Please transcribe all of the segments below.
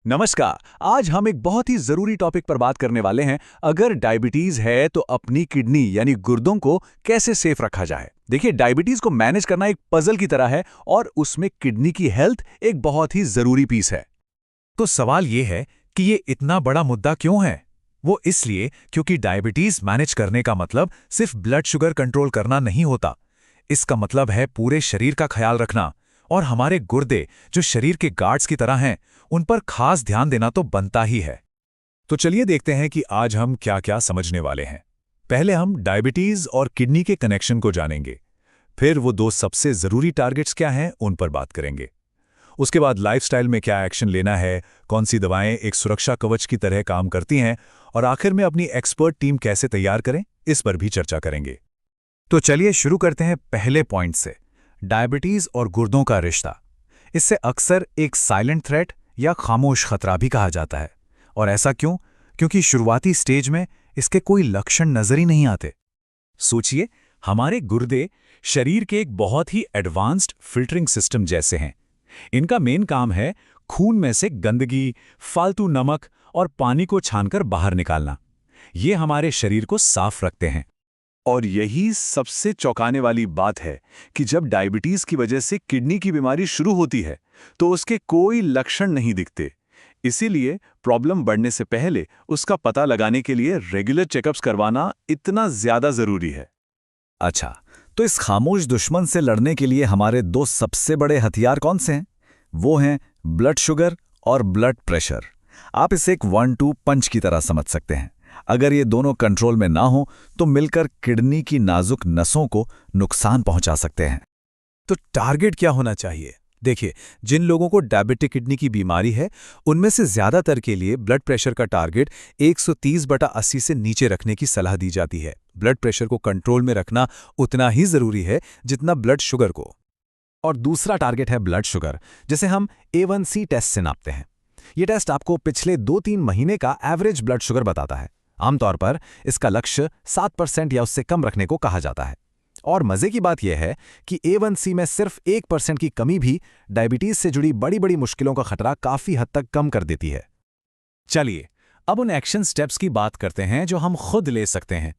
नमस्कार। आज हम एक बहुत ही जरूरी टॉपिक पर बात करने वाले हैं। अगर डायबिटीज है तो अपनी किडनी यानी गुर्दों को कैसे सेफ रखा जाए। देखिए, डायबिटीज को मैनेज करना एक पजल की तरह है और उसमें किडनी की हेल्थ एक बहुत ही जरूरी पीस है। तो सवाल ये है कि ये इतना बड़ा मुद्दा क्यों है? वो इसलिए क्योंकि डायबिटीज मैनेज करने का मतलब सिर्फ ब्लड शुगर कंट्रोल करना नहीं होता। इसका मतलब है पूरे शरीर का ख्याल रखना, और हमारे गुर्दे जो शरीर के गार्ड्स की तरह हैं, उन पर खास ध्यान देना तो बनता ही है। तो चलिए देखते हैं कि आज हम क्या-क्या समझने वाले हैं। पहले हम डायबिटीज और किडनी के कनेक्शन को जानेंगे। फिर वो दो सबसे जरूरी टारगेट्स क्या हैं, उन पर बात करेंगे। उसके बाद लाइफस्टाइल में क्या एक्शन लेना है, कौन सी दवाएं एक सुरक्षा कवच की तरह काम करती हैं, और आखिर में अपनी एक्सपर्ट टीम कैसे तैयार करें, इस पर भी चर्चा करेंगे। तो चलिए शुरू करते हैं पहले पॉइंट से, डायबिटीज और गुर्दों का रिश्ता। इससे अक्सर एक साइलेंट थ्रेट या खामोश खतरा भी कहा जाता है। और ऐसा क्यों? क्योंकि शुरुआती स्टेज में इसके कोई लक्षण नजर ही नहीं आते। सोचिए, हमारे गुर्दे शरीर के एक बहुत ही एडवांस्ड फिल्टरिंग सिस्टम जैसे हैं। इनका मेन काम है खून में से गंदगी, फालतू नमक और पानी को छानकर बाहर निकालना। ये हमारे शरीर को साफ रखते हैं। और यही सबसे चौंकाने वाली बात है कि जब डायबिटीज की वजह से किडनी की बीमारी शुरू होती है तो उसके कोई लक्षण नहीं दिखते। इसीलिए प्रॉब्लम बढ़ने से पहले उसका पता लगाने के लिए रेगुलर चेकअप्स करवाना इतना ज्यादा जरूरी है। अच्छा, तो इस खामोश दुश्मन से लड़ने के लिए हमारे दो सबसे बड़े हथियार कौन से हैं? वो हैं ब्लड शुगर और ब्लड प्रेशर। आप इसे एक 1-2 पंच की तरह समझ सकते हैं। अगर ये दोनों कंट्रोल में ना हो तो मिलकर किडनी की नाजुक नसों को नुकसान पहुंचा सकते हैं। तो टारगेट क्या होना चाहिए? देखिए, जिन लोगों को डायबिटिक किडनी की बीमारी है, उनमें से ज्यादातर के लिए ब्लड प्रेशर का टारगेट 130/80 से नीचे रखने की सलाह दी जाती है। ब्लड प्रेशर को कंट्रोल में रखना उतना ही जरूरी है जितना ब्लड शुगर को। और दूसरा टारगेट है ब्लड शुगर, जिसे हम A1C टेस्ट से नापते हैं। ये टेस्ट आपको पिछले 2-3 महीने का एवरेज ब्लड शुगर बताता है। आमतौर पर इसका लक्ष्य 7% या उससे कम रखने को कहा जाता है। और मजे की बात यह है कि A1C में सिर्फ 1% की कमी भी डायबिटीज से जुड़ी बड़ी बड़ी मुश्किलों का खतरा काफी हद तक कम कर देती है। चलिए, अब उन एक्शन स्टेप्स की बात करते हैं जो हम खुद ले सकते हैं।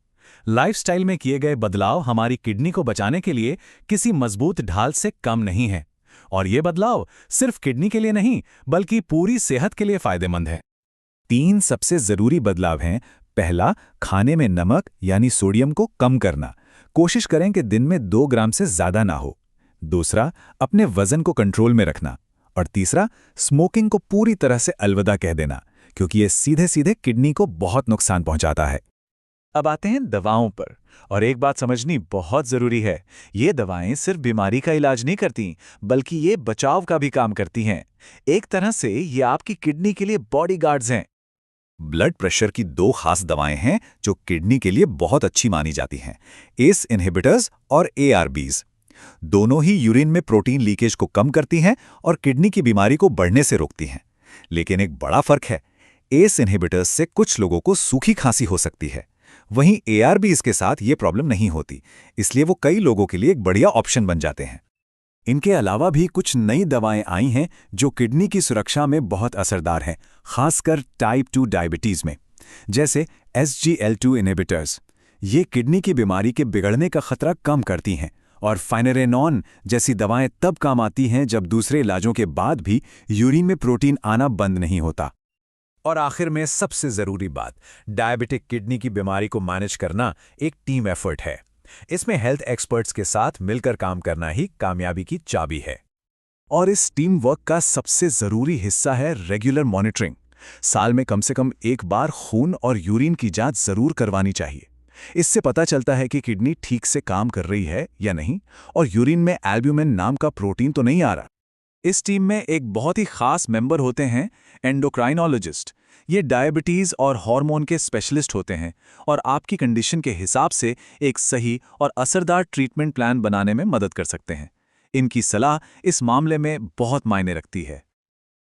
लाइफस्टाइल में किए गए बदलाव हमारी किडनी को बचाने के लिए किसी मजबूत ढाल से कम नहीं है। और ये बदलाव सिर्फ किडनी के लिए नहीं, बल्कि पूरी सेहत के लिए फायदेमंद है। 3 सबसे जरूरी बदलाव हैं। पहला, खाने में नमक यानी सोडियम को कम करना। कोशिश करें कि दिन में 2 ग्राम से ज्यादा ना हो। दूसरा, अपने वजन को कंट्रोल में रखना। और तीसरा, स्मोकिंग को पूरी तरह से अलविदा कह देना, क्योंकि ये सीधे सीधे किडनी को बहुत नुकसान पहुंचाता है। अब आते हैं दवाओं पर, और एक बात समझनी बहुत जरूरी है। ये दवाएं सिर्फ बीमारी का इलाज नहीं करती, बल्कि ये बचाव का भी काम करती हैं। एक तरह से ये आपकी किडनी के लिए बॉडीगार्ड्स हैं। ब्लड प्रेशर की 2 खास दवाएं हैं जो किडनी के लिए बहुत अच्छी मानी जाती हैं, एस इनहिबिटर्स और ARBs। दोनों ही यूरिन में प्रोटीन लीकेज को कम करती हैं और किडनी की बीमारी को बढ़ने से रोकती हैं। लेकिन एक बड़ा फर्क है, एस इनहिबिटर्स से कुछ लोगों को सूखी खांसी हो सकती है, वहीं ARBs के साथ ये प्रॉब्लम नहीं होती, इसलिए वो कई लोगों के लिए एक बढ़िया ऑप्शन बन जाते हैं। इनके अलावा भी कुछ नई दवाएं आई हैं जो किडनी की सुरक्षा में बहुत असरदार हैं, खासकर टाइप 2 डायबिटीज में, जैसे SGLT2 इनहिबिटर्स। ये किडनी की बीमारी के बिगड़ने का खतरा कम करती हैं। और फाइनेरेनॉन जैसी दवाएं तब काम आती हैं जब दूसरे इलाजों के बाद भी यूरिन में प्रोटीन आना बंद नहीं होता। और आखिर में सबसे जरूरी बात, डायबिटिक किडनी की बीमारी को मैनेज करना एक टीम एफर्ट है। इसमें हेल्थ एक्सपर्ट्स के साथ मिलकर काम करना ही कामयाबी की चाबी है। और इस टीम वर्क का सबसे जरूरी हिस्सा है रेगुलर मॉनिटरिंग। साल में कम से कम एक बार खून और यूरिन की जांच जरूर करवानी चाहिए। इससे पता चलता है कि किडनी ठीक से काम कर रही है या नहीं, और यूरिन में एल्ब्यूमिन नाम का प्रोटीन तो नहीं आ रहा। इस टीम में एक बहुत ही खास मेंबर होते हैं, एंडोक्राइनोलॉजिस्ट। ये डायबिटीज और हार्मोन के स्पेशलिस्ट होते हैं और आपकी कंडीशन के हिसाब से एक सही और असरदार ट्रीटमेंट प्लान बनाने में मदद कर सकते हैं। इनकी सलाह इस मामले में बहुत मायने रखती है।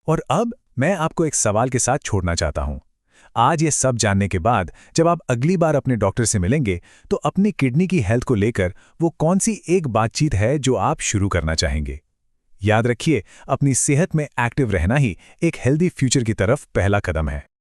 और अब मैं आपको एक सवाल के साथ छोड़ना चाहता हूं। आज ये सब जानने के बाद जब आप अगली बार अपने डॉक्टर से मिलेंगे तो अपनी किडनी की हेल्थ को लेकर वो कौन सी एक बातचीत है जो आप शुरू करना चाहेंगे? याद रखिए, अपनी सेहत में एक्टिव रहना ही एक हेल्दी फ्यूचर की तरफ पहला कदम है।